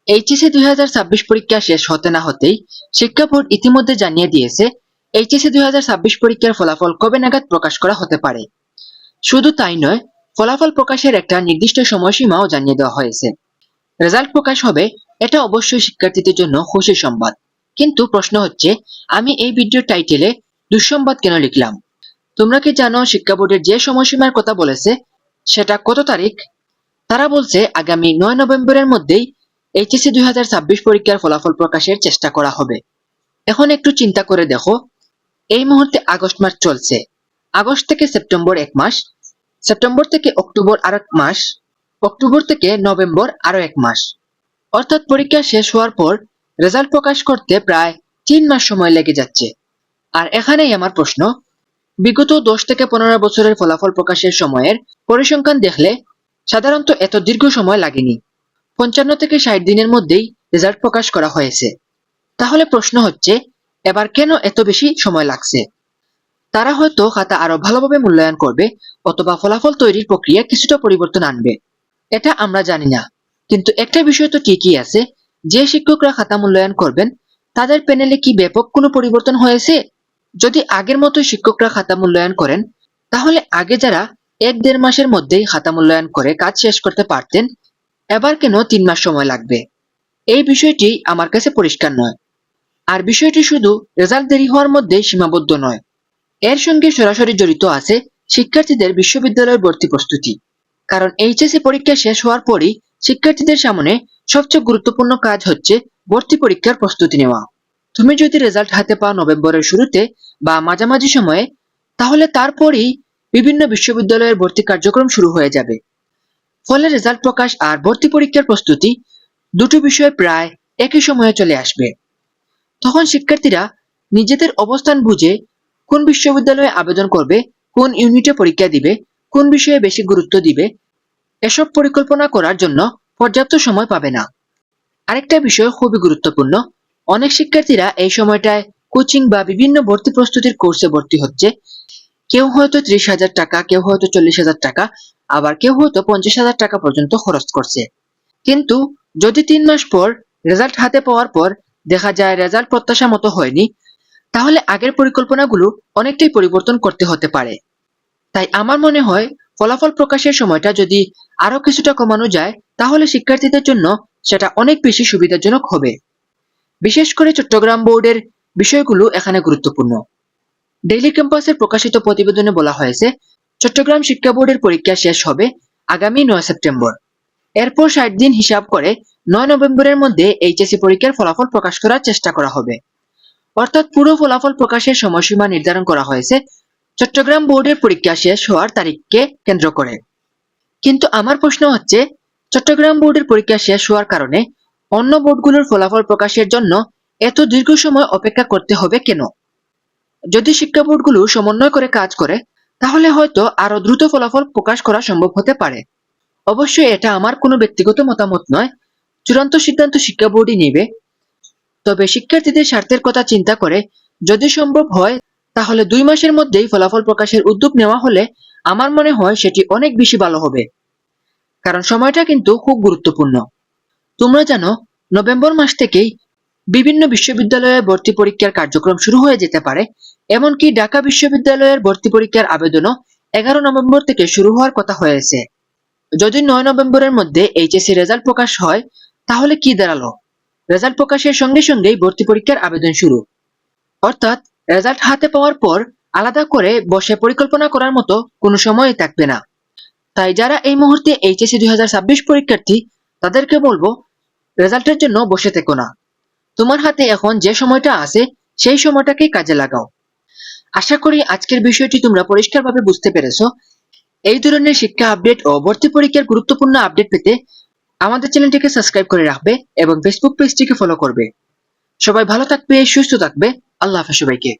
HSC 2026 পরীক্ষা শেষ হতে না হতেই শিক্ষা বোর্ড ইতিমধ্যে জানিয়ে দিয়েছে এইচএসসি 2026 পরীক্ষার ফলাফল কবে নাগাদ প্রকাশ করা হতে পারে। শুধু তাই নয়, ফলাফল প্রকাশের একটা নির্দিষ্ট সময়সীমাও জানিয়ে দেওয়া হয়েছে। রেজাল্ট প্রকাশ হবে, এটা অবশ্যই শিক্ষার্থীদের জন্য খুশির সংবাদ। কিন্তু প্রশ্ন হচ্ছে, আমি এই ভিডিও টাইটেলে দুঃসংবাদ কেন লিখলাম? তোমরা কি জানো শিক্ষা বোর্ডের যে সময়সীমার কথা বলেছে সেটা কত তারিখ? তারা বলছে আগামী 9 নভেম্বরের মধ্যেই এইচএসসি 2026 পরীক্ষার ফলাফল প্রকাশের চেষ্টা করা হবে। এখন একটু চিন্তা করে দেখো, এই মুহূর্তে আগস্ট মাস চলছে, আগস্ট থেকে সেপ্টেম্বর 1 মাস, সেপ্টেম্বর থেকে অক্টোবর আরো 1 মাস, অক্টোবর থেকে নভেম্বর আরো 1 মাস, অর্থাৎ পরীক্ষা শেষ হওয়ার পর রেজাল্ট প্রকাশ করতে প্রায় 3 মাস সময় লেগে যাচ্ছে। আর এখানেই আমার প্রশ্ন, বিগত 10 থেকে 15 বছরের ফলাফল প্রকাশের সময়ের পরিসংখ্যান দেখলে সাধারণত এত দীর্ঘ সময় লাগেনি। 55 থেকে 60 দিনের মধ্যেই রেজাল্ট প্রকাশ করা হয়েছে। তাহলে প্রশ্ন হচ্ছে, এবার কেন এত বেশি সময় লাগছে? তারা হয়তো খাতা আরো ভালোভাবে মূল্যায়ন করবে অথবা ফলাফল তৈরির প্রক্রিয়া কিছুটা পরিবর্তন আনবে, এটা আমরা জানি না। কিন্তু একটা বিষয় তো ঠিকই আছে, যে শিক্ষকরা খাতা মূল্যায়ন করবেন তাদের প্যানেলে কি ব্যাপক কোনো পরিবর্তন হয়েছে? যদি আগের মতো শিক্ষকরা খাতা মূল্যায়ন করেন, তাহলে আগে যারা 1-1.5 মাসের মধ্যেই খাতা মূল্যায়ন করে কাজ শেষ করতে পারতেন, এবার কেন 3 মাস সময় লাগবে? এই বিষয়টি আমার কাছে পরিষ্কার নয়। আর বিষয়টি শুধু রেজাল্ট দেরি হওয়ার মধ্যেই সীমাবদ্ধ নয়, এর সঙ্গে সরাসরি জড়িত আছে শিক্ষার্থীদের বিশ্ববিদ্যালয়ের ভর্তি প্রস্তুতি। কারণ এইচএসসি পরীক্ষা শেষ হওয়ার পরই শিক্ষার্থীদের সামনে সবচেয়ে গুরুত্বপূর্ণ কাজ হচ্ছে ভর্তি পরীক্ষার প্রস্তুতি নেওয়া। তুমি যদি রেজাল্ট হাতে পাও নভেম্বরের শুরুতে বা মাঝামাঝি সময়ে, তাহলে তারপরই বিভিন্ন বিশ্ববিদ্যালয়ের ভর্তি কার্যক্রম শুরু হয়ে যাবে। ফলে রেজাল্ট প্রকাশ আর ভর্তি পরীক্ষার প্রস্তুতি দুটো বিষয় প্রায় একই সময়ে চলে আসবে। তখন শিক্ষার্থীরা নিজেদের অবস্থান বুঝে কোন বিশ্ববিদ্যালয়ে আবেদন করবে, কোন ইউনিটে পরীক্ষা দিবে, কোন বিষয়ে বেশি গুরুত্ব দিবে, এসব পরিকল্পনা করার জন্য পর্যাপ্ত সময় পাবে না। আরেকটা বিষয় খুবই গুরুত্বপূর্ণ, অনেক শিক্ষার্থীরা এই সময়টায় কোচিং বা বিভিন্ন ভর্তি প্রস্তুতির কোর্সে ভর্তি হচ্ছে। কেউ হয়তো 30,000 টাকা, কেউ হয়তো 40,000 টাকা, আবার কেউ হয়তো 50,000 টাকা পর্যন্ত খরচ করছে। কিন্তু যদি 3 মাস পর রেজাল্ট হাতে পাওয়ার পর দেখা যায় রেজাল্ট প্রত্যাশা মতো হয়নি, তাহলে আগের পরিকল্পনাগুলো অনেকটাই পরিবর্তন করতে হতে পারে। তাই আমার মনে হয় ফলাফল প্রকাশের সময়টা যদি আরো কিছুটা কমানো যায়, তাহলে শিক্ষার্থীদের জন্য সেটা অনেক বেশি সুবিধাজনক হবে। বিশেষ করে চট্টগ্রাম বোর্ডের বিষয়গুলো এখানে গুরুত্বপূর্ণ। ডেইলি ক্যাম্পাসের প্রকাশিত প্রতিবেদনে বলা হয়েছে, চট্টগ্রাম শিক্ষা বোর্ডের পরীক্ষা শেষ হবে আগামী 9 সেপ্টেম্বর। এরপর 60 দিন হিসাব করে 9 নভেম্বরের মধ্যে এইচএসসি পরীক্ষার ফলাফল প্রকাশ করার চেষ্টা করা হবে। অর্থাৎ পুরো ফলাফল প্রকাশের সময়সীমা নির্ধারণ করা হয়েছে চট্টগ্রাম বোর্ডের পরীক্ষা শেষ হওয়ার তারিখকে কেন্দ্র করে। কিন্তু আমার প্রশ্ন হচ্ছে, চট্টগ্রাম বোর্ডের পরীক্ষা শেষ হওয়ার কারণে অন্য বোর্ডগুলোর ফলাফল প্রকাশের জন্য এত দীর্ঘ সময় অপেক্ষা করতে হবে কেন? যদি শিক্ষা বোর্ডগুলো সমন্বয় করে কাজ করে, তাহলে হয়তো আরো দ্রুত ফলাফল প্রকাশ করা সম্ভব হতে পারে। অবশ্যই এটা আমার কোনো ব্যক্তিগত মতামত নয়, চূড়ান্ত সিদ্ধান্ত শিক্ষা বোর্ডই নেবে। তবে শিক্ষার্থীদের স্বার্থের কথা চিন্তা করে যদি সম্ভব হয়, তাহলে 2 মাসের মধ্যেই ফলাফল প্রকাশের উদ্যোগ নেওয়া হলে আমার মনে হয় সেটি অনেক বেশি ভালো হবে। কারণ সময়টা কিন্তু খুব গুরুত্বপূর্ণ। তোমরা জানো, নভেম্বর মাস থেকেই বিভিন্ন বিশ্ববিদ্যালয়ে ভর্তি পরীক্ষার কার্যক্রম শুরু হয়ে যেতে পারে। এমনকি ঢাকা বিশ্ববিদ্যালয়ের ভর্তি পরীক্ষার আবেদনও 11 নভেম্বর থেকে শুরু হওয়ার কথা হয়েছে। যদি 9 নভেম্বরের মধ্যে এইচএসসি রেজাল্ট প্রকাশ হয়, তাহলে কি দাঁড়ালো? রেজাল্ট প্রকাশের সঙ্গে সঙ্গেই ভর্তি পরীক্ষার আবেদন শুরু। অর্থাৎ রেজাল্ট হাতে পাওয়ার পর আলাদা করে বসে পরিকল্পনা করার মতো কোনো সময়ই থাকবে না। তাই যারা এই মুহূর্তে এইচএসসি 2026 পরীক্ষার্থী, তাদেরকে বলবো, রেজাল্টের জন্য বসে থেকো না। তোমার হাতে এখন যে সময়টা আছে সেই সময়টাকেই কাজে লাগাও। আশা করি আজকের বিষয়টি তোমরা পরিষ্কারভাবে বুঝতে পেরেছো। এই ধরনের শিক্ষা আপডেট ও ভর্তি পরীক্ষার গুরুত্বপূর্ণ আপডেট পেতে আমাদের চ্যানেলটিকে সাবস্ক্রাইব করে রাখবে এবং ফেসবুক পেজটিকে ফলো করবে। সবাই ভালো থাকবে, সুস্থ থাকবে। আল্লাহ হাফেজ সবাইকে।